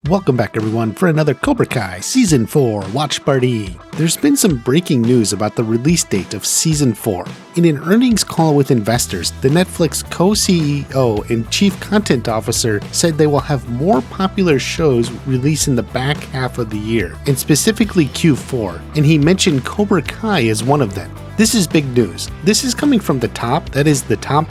Welcome back everyone for another Cobra Kai Season 4 Watch Party. There's been some breaking news about the release date of Season 4. In an earnings call with investors, the Netflix co-CEO and Chief Content Officer said they will have more popular shows released in the back half of the year, and specifically Q4, and he mentioned Cobra Kai as one of them. This is big news. This is coming from the top, that is the top,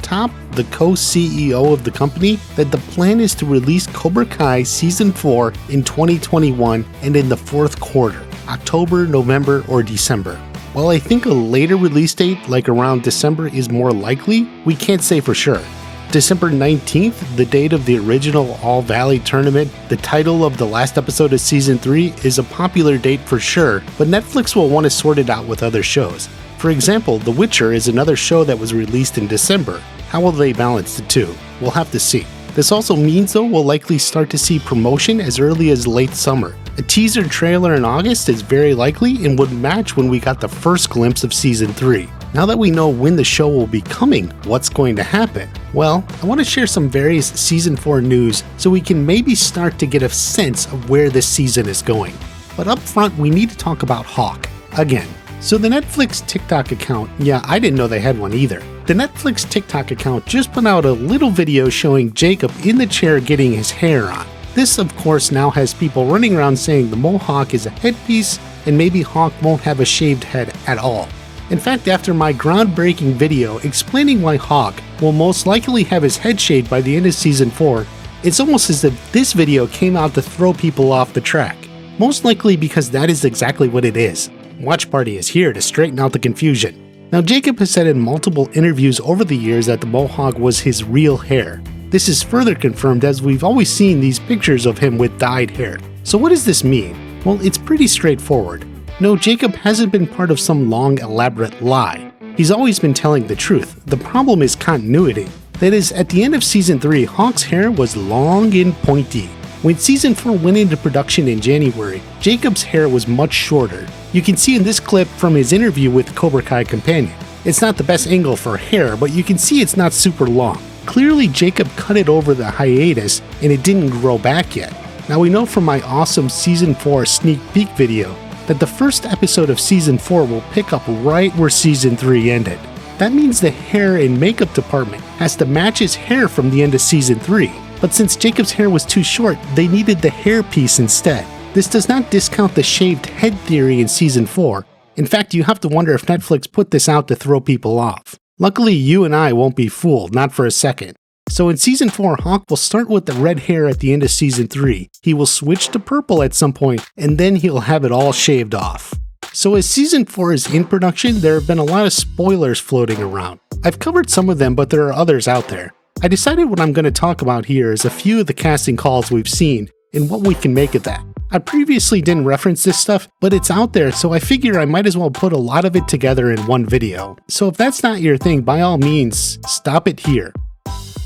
the co-CEO of the company, that the plan is to release Cobra Kai Season 4 in 2021 and in the fourth quarter, October, November, or December. While I think a later release date, like around December, is more likely, we can't say for sure. December 19th, the date of the original All Valley tournament, the title of the last episode of Season 3, is a popular date for sure, but Netflix will want to sort it out with other shows. For example, The Witcher is another show that was released in December. How will they balance the two? We'll have to see. This also means though we'll likely start to see promotion as early as late summer. A teaser trailer in August is very likely and would match when we got the first glimpse of Season 3. Now that we know when the show will be coming, what's going to happen? Well, I want to share some various Season 4 news so we can maybe start to get a sense of where this season is going. But up front, we need to talk about Hawk again. So the Netflix TikTok account, yeah, I didn't know they had one either. The Netflix TikTok account just put out a little video showing Jacob in the chair getting his hair on. This, of course, now has people running around saying the mohawk is a headpiece and maybe Hawk won't have a shaved head at all. In fact, after my groundbreaking video explaining why Hawk will most likely have his head shaved by the end of Season 4, it's almost as if this video came out to throw people off the track. Most likely because that is exactly what it is. WatchParty is here to straighten out the confusion. Now, Jacob has said in multiple interviews over the years that the mohawk was his real hair. This is further confirmed as we've always seen these pictures of him with dyed hair. So what does this mean? Well, it's pretty straightforward. No, Jacob hasn't been part of some long, elaborate lie. He's always been telling the truth. The problem is continuity. That is, at the end of Season 3, Hawk's hair was long and pointy. When Season 4 went into production in January, Jacob's hair was much shorter. You can see in this clip from his interview with Cobra Kai Companion. It's not the best angle for hair, but you can see it's not super long. Clearly, Jacob cut it over the hiatus and it didn't grow back yet. Now we know from my awesome Season 4 sneak peek video that the first episode of Season 4 will pick up right where Season 3 ended. That means the hair and makeup department has to match his hair from the end of Season 3. But since Jacob's hair was too short, they needed the hair piece instead. This does not discount the shaved head theory in Season 4. In fact, you have to wonder if Netflix put this out to throw people off. Luckily, you and I won't be fooled, not for a second. So in Season 4, Hawk will start with the red hair at the end of Season 3. He will switch to purple at some point, and then he'll have it all shaved off. So as Season 4 is in production, there have been a lot of spoilers floating around. I've covered some of them, but there are others out there. I decided what I'm going to talk about here is a few of the casting calls we've seen and what we can make of that. I previously didn't reference this stuff, but it's out there, so I figure I might as well put a lot of it together in one video. So if that's not your thing, by all means, stop it here.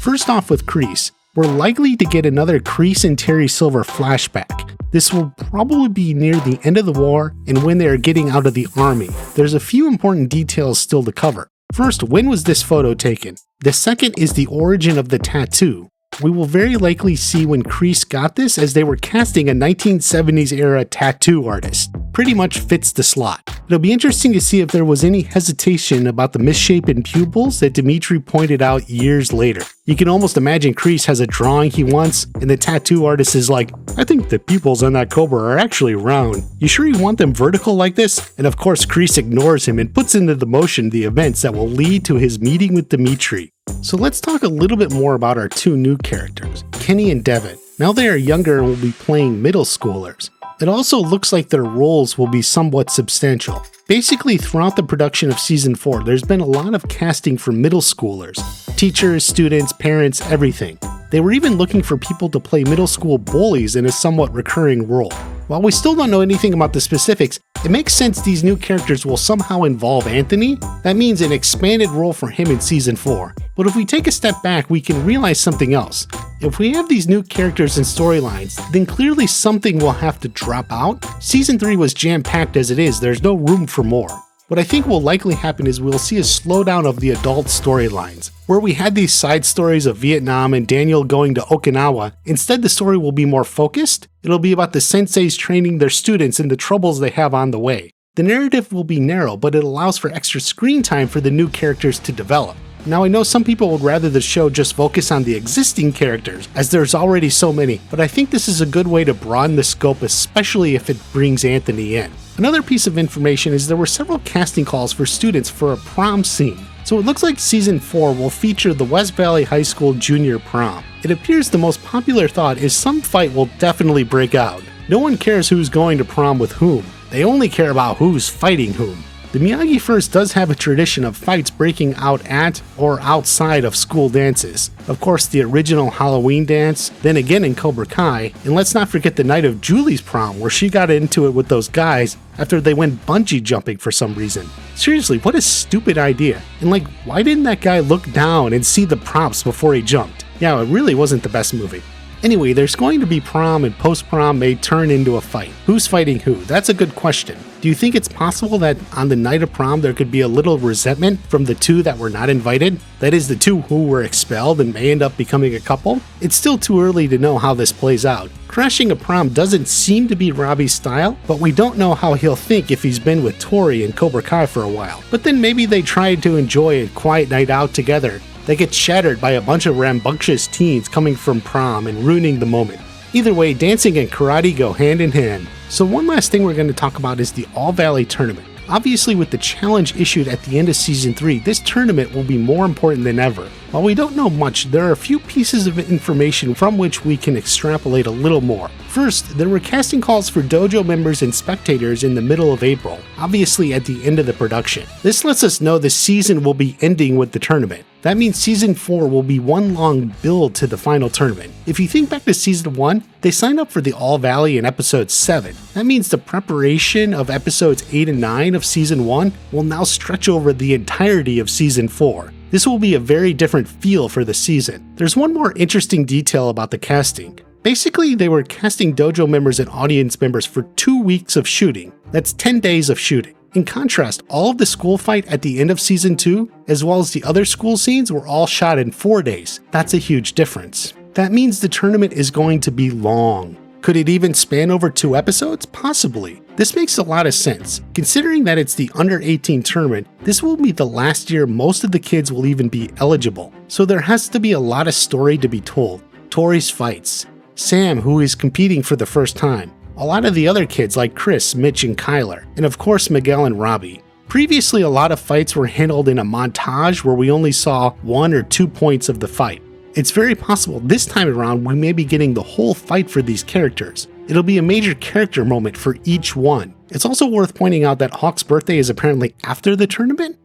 First off with Crease, we're likely to get another Crease and Terry Silver flashback. This will probably be near the end of the war and when they are getting out of the army. There's a few important details still to cover. First, when was this photo taken? The second is the origin of the tattoo. We will very likely see when Crease got this as they were casting a 1970s era tattoo artist. Pretty much fits the slot. It'll be interesting to see if there was any hesitation about the misshapen pupils that Dimitri pointed out years later. You can almost imagine Crease has a drawing he wants, and the tattoo artist is like, I think the pupils on that Cobra are actually round. You sure you want them vertical like this? And of course, Crease ignores him and puts into the motion the events that will lead to his meeting with Dimitri. So let's talk a little bit more about our two new characters, Kenny and Devin. Now they are younger and will be playing middle schoolers. It also looks like their roles will be somewhat substantial. Basically, throughout the production of Season 4, there's been a lot of casting for middle schoolers. Teachers, students, parents, everything. They were even looking for people to play middle school bullies in a somewhat recurring role. While we still don't know anything about the specifics, it makes sense these new characters will somehow involve Anthony. That means an expanded role for him in Season 4. But if we take a step back, we can realize something else. If we have these new characters and storylines, then clearly something will have to drop out. Season 3 was jam-packed as it is, there's no room for more. What I think will likely happen is we'll see a slowdown of the adult storylines. Where we had these side stories of Vietnam and Daniel going to Okinawa, instead the story will be more focused. It'll be about the senseis training their students and the troubles they have on the way. The narrative will be narrow, but it allows for extra screen time for the new characters to develop. Now I know some people would rather the show just focus on the existing characters, as there's already so many, but I think this is a good way to broaden the scope, especially if it brings Anthony in. Another piece of information is there were several casting calls for students for a prom scene. So it looks like Season 4 will feature the West Valley High School Junior Prom. It appears the most popular thought is some fight will definitely break out. No one cares who's going to prom with whom. They only care about who's fighting whom. The Miyagi-verse does have a tradition of fights breaking out at or outside of school dances. Of course, the original Halloween dance, then again in Cobra Kai, and let's not forget the night of Julie's prom where she got into it with those guys after they went bungee jumping for some reason. Seriously, what a stupid idea. And like, why didn't that guy look down and see the props before he jumped? Yeah, it really wasn't the best movie. Anyway, there's going to be prom and post-prom may turn into a fight. Who's fighting who? That's a good question. Do you think it's possible that on the night of prom there could be a little resentment from the two that were not invited? That is, the two who were expelled and may end up becoming a couple? It's still too early to know how this plays out. Crashing a prom doesn't seem to be Robbie's style, but we don't know how he'll think if he's been with Tori and Cobra Kai for a while. But then maybe they tried to enjoy a quiet night out together. They get shattered by a bunch of rambunctious teens coming from prom and ruining the moment. Either way, dancing and karate go hand in hand. So one last thing we're going to talk about is the All Valley Tournament. Obviously, with the challenge issued at the end of Season 3, this tournament will be more important than ever. While we don't know much, there are a few pieces of information from which we can extrapolate a little more. First, there were casting calls for dojo members and spectators in the middle of April, obviously at the end of the production. This lets us know the season will be ending with the tournament. That means Season 4 will be one long build to the final tournament. If you think back to Season 1, they signed up for the All Valley in Episode 7. That means the preparation of Episodes 8 and 9 of Season 1 will now stretch over the entirety of Season 4. This will be a very different feel for the season. There's one more interesting detail about the casting. Basically, they were casting dojo members and audience members for 2 weeks of shooting. That's 10 days of shooting. In contrast, all of the school fight at the end of Season 2, as well as the other school scenes, were all shot in 4 days. That's a huge difference. That means the tournament is going to be long. Could it even span over 2 episodes? Possibly. This makes a lot of sense. Considering that it's the under 18 tournament, this will be the last year most of the kids will even be eligible. So there has to be a lot of story to be told. Tori's fights, Sam, who is competing for the first time, a lot of the other kids like Chris, Mitch, and Kyler, and of course Miguel and Robbie. Previously, a lot of fights were handled in a montage where we only saw 1 or 2 points of the fight. It's very possible this time around we may be getting the whole fight for these characters. It'll be a major character moment for each one. It's also worth pointing out that Hawk's birthday is apparently after the tournament.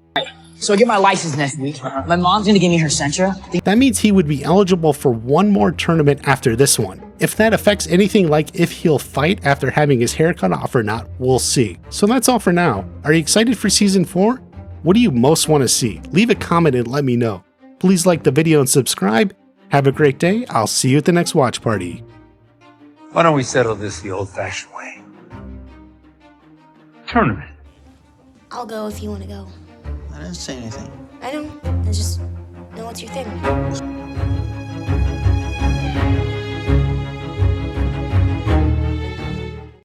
So I get my license next week. My mom's gonna give me her Sentra. That means he would be eligible for one more tournament after this one. If that affects anything like if he'll fight after having his hair cut off or not, we'll see. So that's all for now. Are you excited for Season 4? What do you most want to see? Leave a comment and let me know. Please like the video and subscribe. Have a great day. I'll see you at the next watch party. Why don't we settle this the old-fashioned way? Tournament. I'll go if you want to go. I didn't say anything. I know. I just know it's your thing.